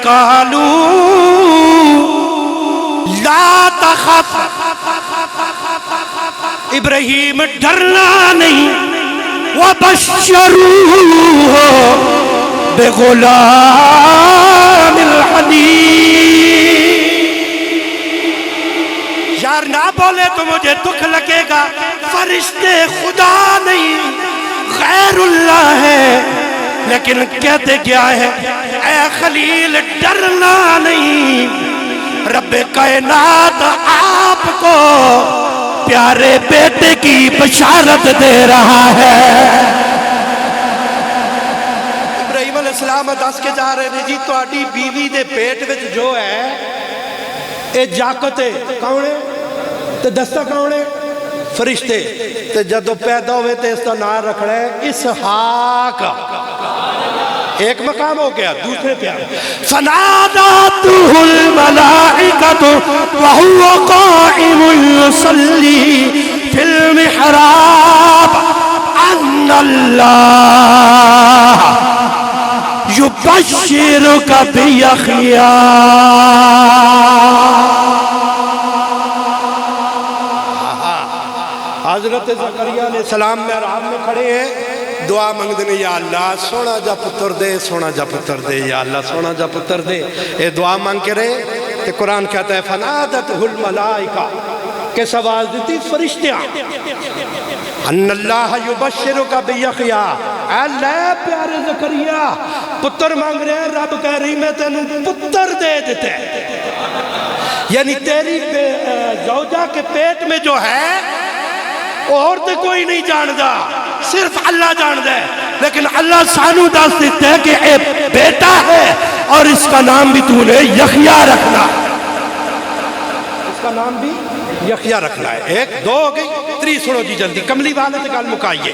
قالوا لا تخف، ابراہیم ڈرنا نہیں، وبشروه بغلام الحلیم۔ یار نہ بولے تو مجھے دکھ لگے گا، فرشتے خدا نہیں غیر اللہ ہے، لیکن کہتے کیا ہے، اے خلیل ڈرنا نہیں، رب کائنات آپ کو پیارے بیٹے کی بشارت دے رہا ہے۔ ابراہیم علیہ السلام دس کے جا رہے ہیں جی تہاڈی بیوی دے پیٹ وچ جو ہے اے جاکت ہے، کون ہے تے دستا کون ہے؟ فرشتے۔ تے جدو پیدا ہوئے تے اس کا نام رکھنا ہے اسحاق۔ ایک مقام ہو گیا، دوسرے کیا؟ فناداتہ الملائکۃ وہو قائم یصلی فی المحراب ان اللہ یبشرک بیحییٰ۔ حضرت زکریا علیہ السلام محراب میں کھڑے ہیں، دعا مانگتے ہیں، یا اللہ سونا جا پتر دے، سونا جا پتر دے، یا اللہ سونا جا پتر دے۔ اے دعا مانگ کے رہے کہ قرآن کہتا ہے فنادتہ الملائکہ، کس آواز دیتی؟ فرشتیاں، ان اللہ یبشرک بیحییٰ، اے اللہ پیارے زکریا پتر مانگ رہے ہیں، رب کہہ رہی میں تینوں پتر دے دیتے، یعنی تیری زوجہ کے پیٹ میں جو ہے اور تے کوئی نہیں جاندہ، صرف اللہ جاندہ ہے، لیکن اللہ سانو دس دیتے ہیں کہ اے بیٹا ہے اور اس کا نام بھی تو نے یحییٰ رکھنا ہے، اس کا نام بھی یحییٰ رکھنا ہے۔ ایک دو ہو گئی، تری سنو جی جلدی، کملی والے سے گل مکائیے۔